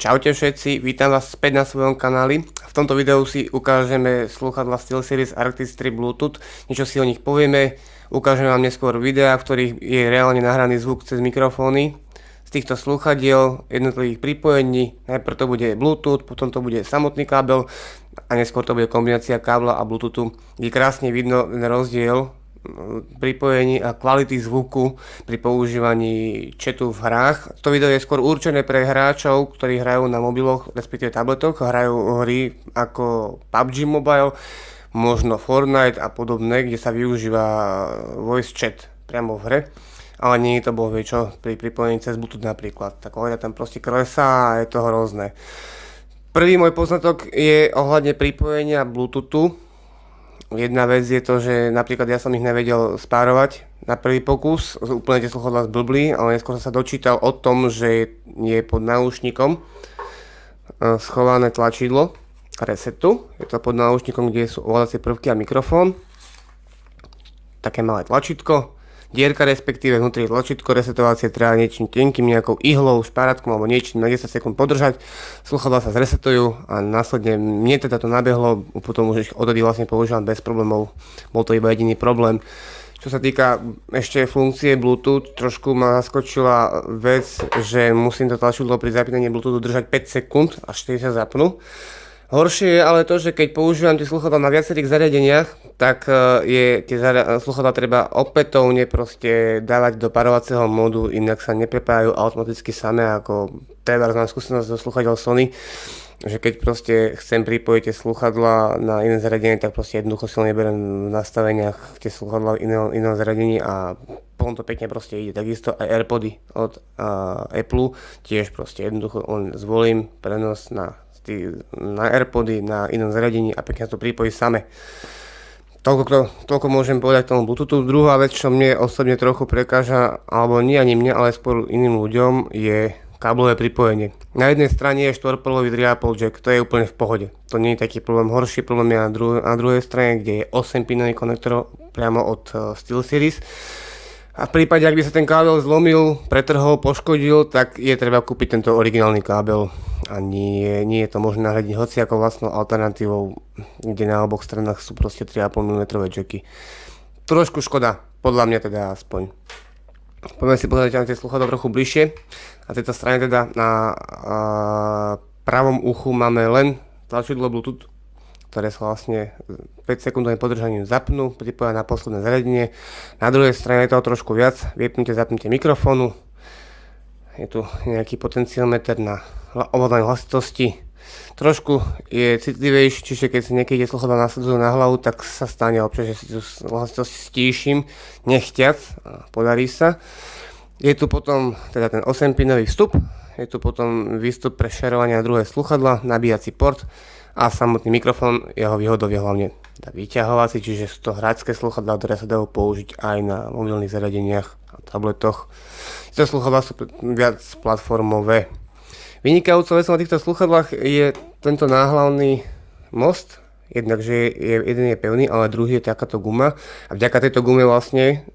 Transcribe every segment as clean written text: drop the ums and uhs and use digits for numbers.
Čaute všetci, vítam vás späť na svojom kanáli. V tomto videu si ukážeme slúchadlá SteelSeries Arctis 3 Bluetooth, niečo si o nich povieme, ukážeme vám neskôr videá, v ktorých je reálne nahraný zvuk cez mikrofóny. Z týchto slúchadiel jednotlivých pripojení, najprv to bude Bluetooth, potom to bude samotný kábel a neskôr to bude kombinácia kábla a Bluetoothu, kde krásne vidno ten rozdiel pripojení a kvality zvuku pri používaní chatu v hrách. To video je skôr určené pre hráčov, ktorí hrajú na mobiloch, respektíve tabletoch, hrajú hry ako PUBG Mobile, možno Fortnite a podobné, kde sa využíva voice chat priamo v hre, ale nie je to bohvie čo pri pripojení cez Bluetooth napríklad. Tak hovoria tam proste klesá a je to hrozné. Prvý môj poznatok je ohľadne pripojenia Bluetoothu. Jedna vec je to, že napríklad ja som ich nevedel spárovať na prvý pokus, úplne tie sluchadlá zblbli, ale neskôr som sa dočítal o tom, že je pod náušnikom schované tlačidlo resetu. Je to pod náušnikom, kde sú ovládacie prvky a mikrofón. Také malé tlačítko, dierka respektíve vnútri je tlačítko resetovacie, treba niečím tenkým, nejakou ihlou, špárátkom alebo niečím na 10 sekúnd podržať. Sluchadlá sa zresetujú a následne mne teda to nabehlo, potom už ich odtedy vlastne používam bez problémov, bol to iba jediný problém. Čo sa týka ešte funkcie Bluetooth, trošku ma zaskočila vec, že musím to tlačidlo pri zapínaní Bluetoothu držať 5 sekúnd, až 4 sa zapnú. Horšie je ale to, že keď používam tie sluchadlá na viacerých zariadeniach, tak je tie sluchadlá treba opätovne proste dávať do parovacieho módu, inak sa neprepájajú automaticky samé, ako teda mám skúsenosť zo sluchadiel Sony, že keď proste chcem pripojiť tie sluchadlá na iné zariadenie, tak proste jednoducho si len neberiem v nastaveniach tie sluchadlá v inom zariadení a potom to pekne proste ide. Takisto aj AirPody od Apple, tiež proste jednoducho len zvolím prenos na AirPody na inom zariadení a pekne to pripojí same. Toľko môžem povedať k tomu Bluetoothu. Druhá vec, čo mne osobne trochu prekáža, alebo nie ani mne, ale skôr iným ľuďom, je káblové pripojenie. Na jednej strane je 4-polový 3,5 jack, to je úplne v pohode. To nie je taký problém. Horší problém je na druhej strane, kde je 8-pinový konektor priamo od SteelSeries. A v prípade, ak by sa ten kábel zlomil, pretrhol, poškodil, tak je treba kúpiť tento originálny kábel. A nie je to možné nahradiť hociakou vlastnou alternatívou, kde na oboch stranách sú proste 3,5 mm jacky. Trošku škoda, podľa mňa teda aspoň. Poďme si pozrieť na tie sluchadlá trochu bližšie. Na tejto strane teda na pravom uchu máme len tlačidlo Bluetooth, ktoré sa vlastne 5 sekundovým podržaním zapnú, pripoja na posledné zariadenie. Na druhej strane je toho trošku viac, vypnutie, zapnutie mikrofónu. Je tu nejaký potenciometer na ovládanie hlasitosti. Trošku je citlivejší, čiže keď si niekedy sluchadlá nasadzujú na hlavu, tak sa stane občas, že si tú hlasitosť stíšim, nechťac, podarí sa. Je tu potom teda ten 8-pinový vstup, je tu potom výstup pre šerovanie na druhé sluchadla, nabíjací port a samotný mikrofón. Jeho výhodou je hlavne vyťahovací, čiže sú to hráčske sluchadlá, ktoré sa dajú použiť aj na mobilných zariadeniach a tabletoch. Tieto sluchadlá sú viac platformové. Vynikajúcou vecou na týchto sluchadlách je tento náhlavný most, jednak, že jeden je pevný, ale druhý je takáto guma. A vďaka tejto gume vlastne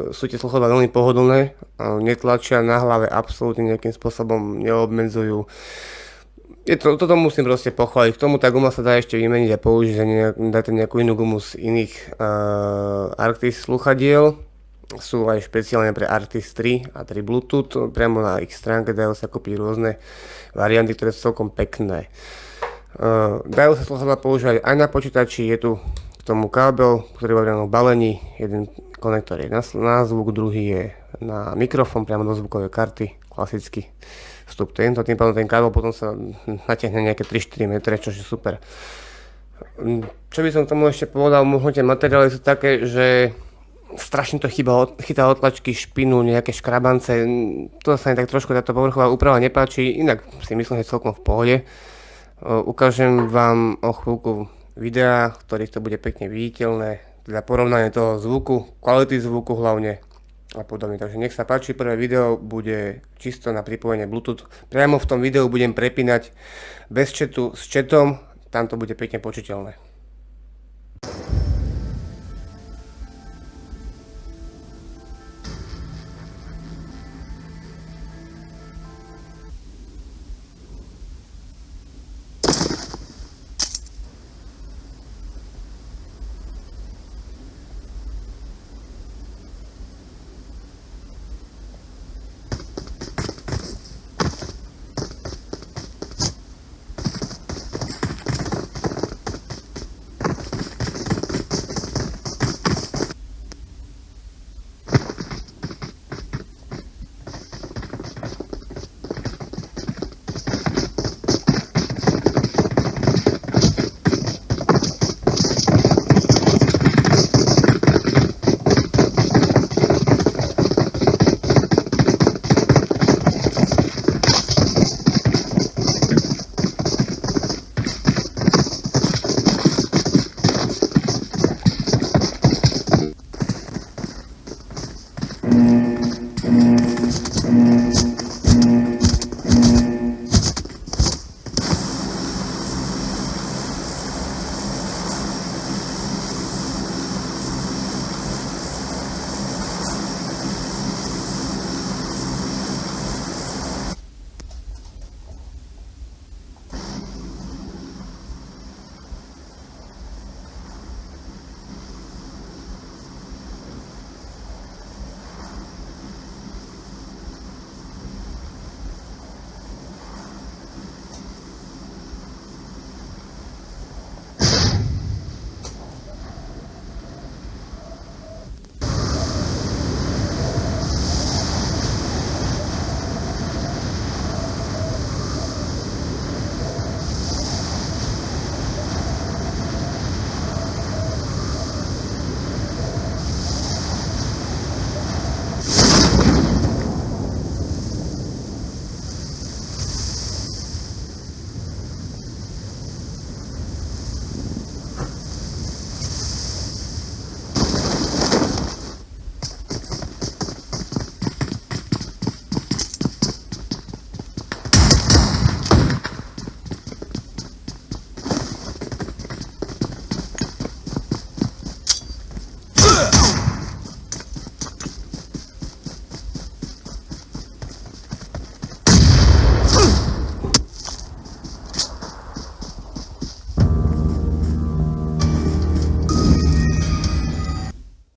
sú tie sluchadlá veľmi pohodlné, netlačia na hlave, absolútne nejakým spôsobom neobmedzujú. Toto musím proste pochváliť. K tomu tá guma sa dá ešte vymeniť a použiť, dáte nejakú inú gumu z iných Arctis sluchadiel. Sú aj špeciálne pre Arctis 3 a 3 Bluetooth. Priamo na ich stránke dajú sa kúpiť rôzne varianty, ktoré sú celkom pekné. Dajú sa sluchadlá používať aj na počítači. Je tu k tomu kábel, ktorý je v balení. Jeden konektor je na zvuk, druhý je na mikrofón, priamo do zvukovej karty. Klasický vstup tým pádom ten kábel potom sa natiahne nejaké 3-4 metre, čo je super. Čo by som k tomu ešte povedal, možno tie materiály sú také, že strašne to chytá otlačky, špinu, nejaké škrabance. To sa mi tak trošku táto povrchová úprava nepáči, inak si myslím, že celkom v pohode. Ukážem vám o chvíľku videá, v ktorých to bude pekne viditeľné, teda porovnanie toho zvuku, kvality zvuku hlavne a podobne. Takže nech sa páči, prvé video bude čisto na pripojenie Bluetooth. Priamo v tom videu budem prepínať bez chatu s chatom, tam to bude pekne počuteľné.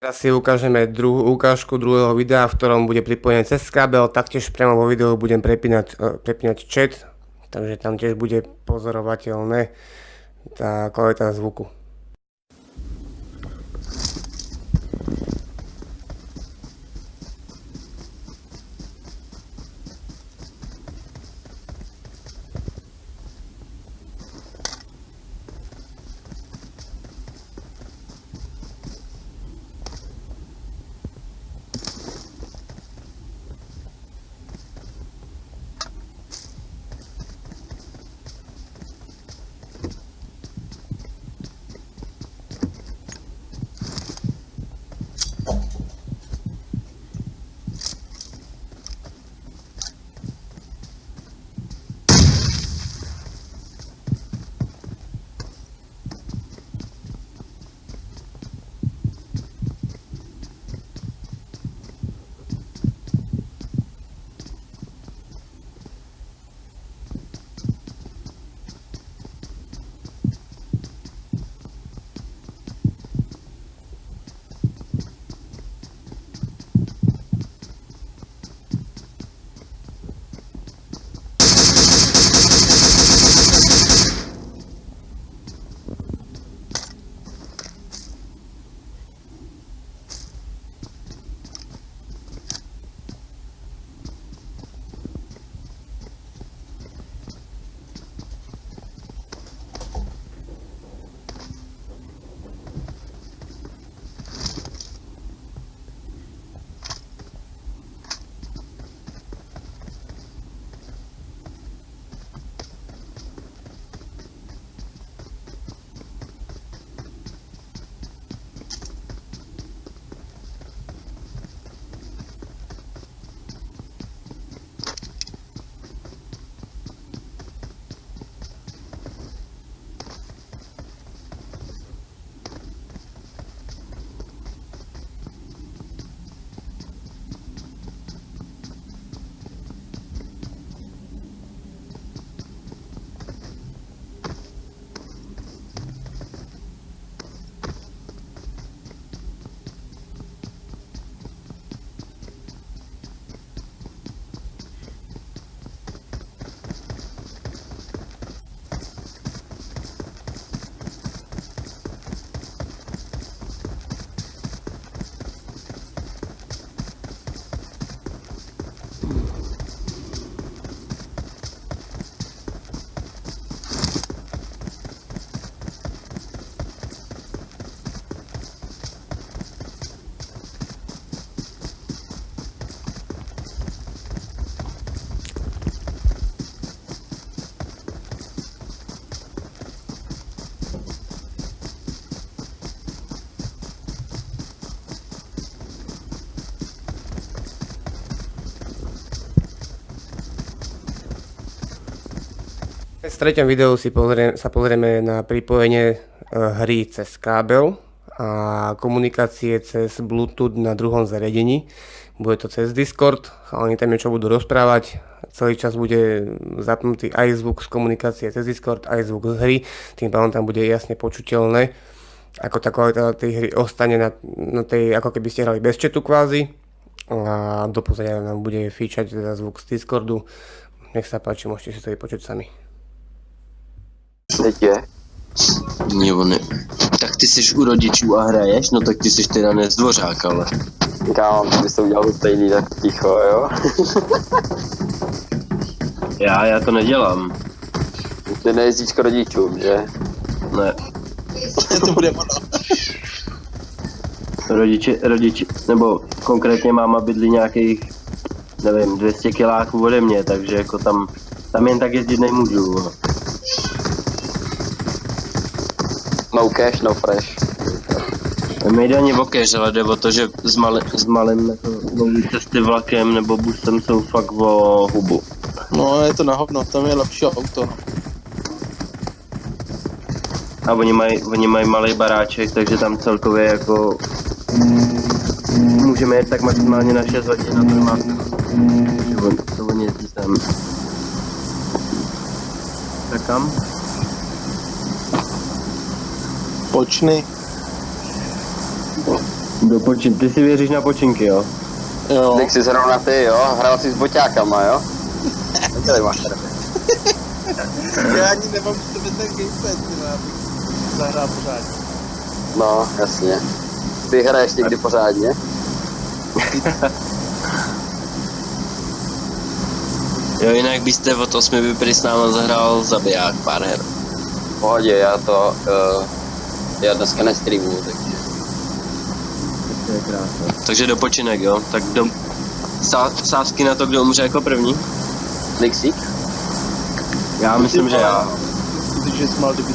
Teraz si ukážeme druhú ukážku druhého videa, v ktorom bude pripojené cez kábel, taktiež priamo vo videu budem prepínať chat, takže tam tiež bude pozorovateľné tá kvalita zvuku. V treťom videu sa pozrieme na pripojenie hry cez kábel a komunikácie cez Bluetooth na druhom zariadení. Bude to cez Discord, oni tam niečo budú rozprávať, celý čas bude zapnutý aj zvuk z komunikácie cez Discord, aj zvuk z hry, tým pádom tam bude jasne počuteľné, ako tá kvalita tej hry ostane na tej, ako keby ste hrali bez chatu kvázi, a do pozadia nám bude fíčať teda zvuk z Discordu. Nech sa páči, môžete si to vypočuť sami. Teď je. Ne. Tak ty jsi u rodičů a hraješ? No tak ty jsi teda nezdvořák, ale. Kámo, ty bys to udělal stejný, tak ticho, jo? Já to nedělám. Ty nejezdíš k rodičům, že? Ne. To bude ono. Rodiči, nebo konkrétně máma bydlí nějakých, nevím, 200 kiláků ode mě, takže jako tam jen tak jezdit nemůžu. No. No cash, no fresh. Nejde ani o cash, ale jde o to, že s malým jako nový cesty vlakem nebo busem jsou fakt o hubu. No, je to na hovno, tam je lepší auto. A oni mají malý baráček, takže tam celkově jako můžeme jet tak maximálně na 6 hodin na ten má. To oni jezdí tam. Tak kam? Počny. Ty si věříš na počinky, jo? Jo. Tak si zrovna ty, jo? Hrál si s boťákama, jo? Tady máš tady. Já ani nemám k tebe ten gamepad, abych zahrál pořádně. No, jasně. Ty hraješ někdy pořádně? Jo, jinak byste od 8 by prý s náma zahrál zabiják pár her. V pohodě, já dneska nestreamuju, takže. To je krásné. Takže do počinek, jo? Tak sázky na to, kdo umře jako první? Nixík? Já myslím, že já. Myslím, že jsi mal kdyby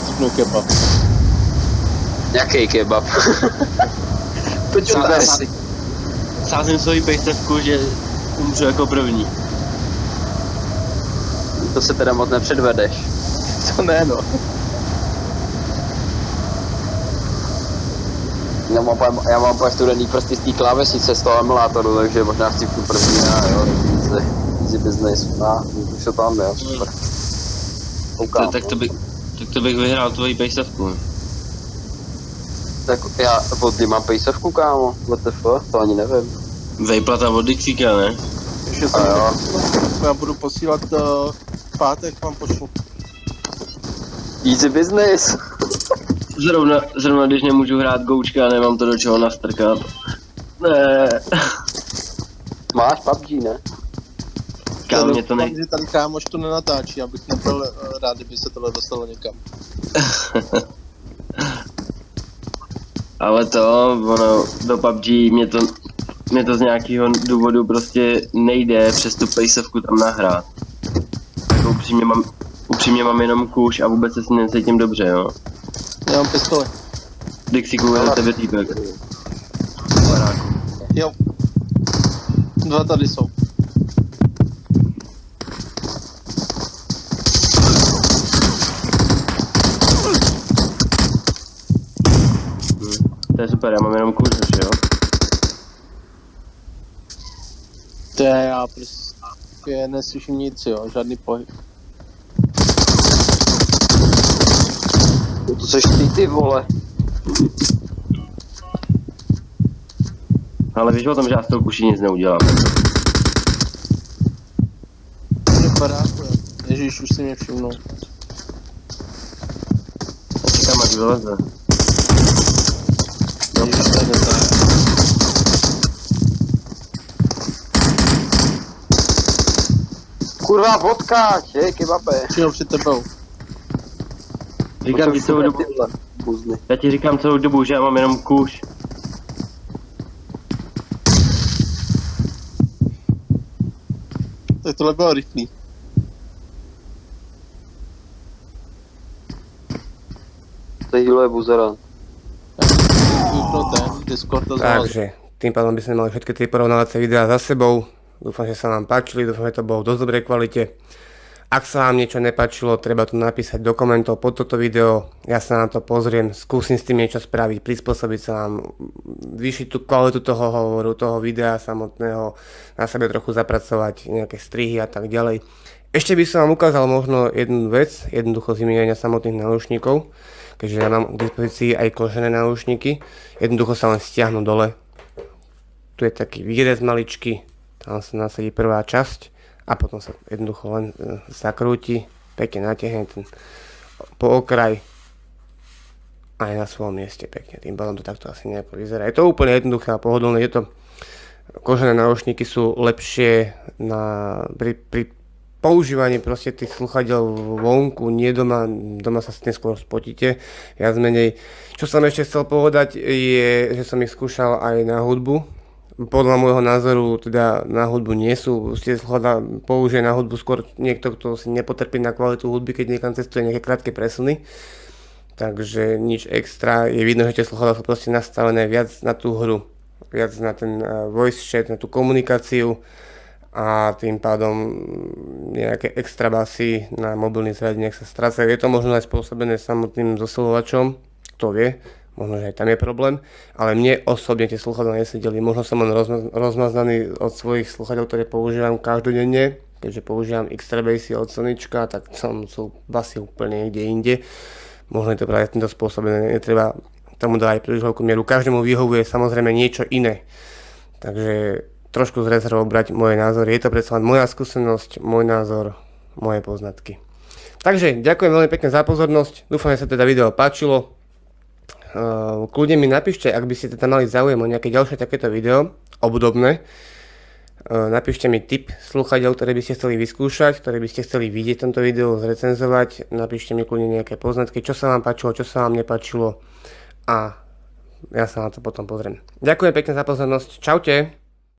typnul kebab. Jaký kebab? Sázím svoji pejsevku, že umřu jako první. To se teda moc nepředvedeš. To ne, no. Já mám úplně studený prsty z té klávesnice z toho emulátoru, takže možná chci tu první, jo, easy business, už to tam, jo, super. Koukám, Tak to bych vyhrál tvoji pejsevku. Tak já od kdy mám pejsovku, kámo, WTF, to ani nevím. Vejplata od Dixíka, ne? Ještě A jsem jo. já budu posílat v pátek, vám pošlu. Easy business. Zrovna když nemůžu hrát goučka a nemám to do čeho nastrkat. Ne. Máš PUBG, ne? Kam mě to Doufám, že tady kámoš to nenatáčí, abych nebyl rád, kdyby se tohle dostalo někam. Ale ono, do PUBG mě to z nějakého důvodu prostě nejde přes tu pejsovku tam nahrát. Jako upřímně mám jenom kůž a vůbec se s ním necítím dobře, jo. Já mám pistoli. Dixíku, je do tebe týpek. Jo. 2 tady jsou. To je super, já mám jenom kůž, jo. To je já prostě neslyším nic, jo, žádný pohyb. To seš ty vole. Ale víš o tom, že já s tou kuší nic neudělám. Vypadá to, jo. Ježíš, už si mě všimnul. Já čekám, až vyleze. Ježíš, to je nezájem. Kurva, vodka, kebabe. Přijel před tebou. Říkám ti celou dobu, Buzny. já ti říkám celou dobu, že já mám jenom kůž. Tak tohle bylo rychlý. To je buzera. Vypnul ten Discord a zval. Takže tým pádom by sme mali všetky tie porovnávacie videá za sebou. Dúfam, že sa vám páčili, dúfam, že to bolo v dosť dobrej kvalite. Ak sa vám niečo nepáčilo, treba to napísať do komentov pod toto video. Ja sa na to pozriem, skúsim s tým niečo spraviť, prispôsobiť sa vám, zvýšiť tú kvalitu toho hovoru, toho videa samotného, na sebe trochu zapracovať, nejaké strihy a tak ďalej. Ešte by som vám ukázal možno jednu vec, jednoducho vymienenia samotných náušníkov, keďže ja mám k dispozícii aj kožené náušníky, jednoducho sa len stiahnu dole. Tu je taký výrez maličký, tam sa nasadí prvá časť a potom sa jednoducho len zakrúti, pekne natiahne ten po okraj aj na svojom mieste pekne, tým pádom to takto asi nejako vyzerá. Je to úplne jednoduché a pohodlné, je to kožené náušníky sú lepšie pri používaní proste tých sluchadiel vonku, nie doma, doma sa s tým skôr spotíte, viac menej. Čo som ešte chcel povedať je, že som ich skúšal aj na hudbu. Podľa môjho názoru teda na hudbu nie sú, tie sluchadlá použije na hudbu skôr niekto, kto si nepotrpí na kvalitu hudby, keď niekam cestuje nejaké krátke presuny. Takže nič extra, je vidno, že tie sluchadlá sú proste nastavené viac na tú hru, viac na ten voice chat, na tú komunikáciu a tým pádom nejaké extra basy na mobilný zariadeniach sa strácajú. Je to možno aj spôsobené samotným zosilovačom, kto vie. Možno, že aj tam je problém, ale mne osobne tie sluchadlá nesedeli. Možno som len rozmaznaný od svojich sluchadiel, ktoré používam každodenne, keďže používam extra bassy od Sonyčka, tak tam sú basy úplne niekde inde. Možno je to práve týmto spôsobené, netreba tomu dá aj príliš veľkú mieru. Každému vyhovuje samozrejme niečo iné. Takže trošku z rezervou brať moje názory. Je to predsa len moja skúsenosť, môj názor, moje poznatky. Takže ďakujem veľmi pekne za pozornosť. Dúfam, že sa teda video páčilo. Kľudne mi napíšte, ak by ste teda mali záujem o nejaké ďalšie takéto video, obdobné. Napíšte mi tip slúchadiel, ktoré by ste chceli vyskúšať, ktoré by ste chceli vidieť v tomto videu, zrecenzovať. Napíšte mi kľudne nejaké poznatky, čo sa vám páčilo, čo sa vám nepáčilo a ja sa na to potom pozriem. Ďakujem pekne za pozornosť. Čaute.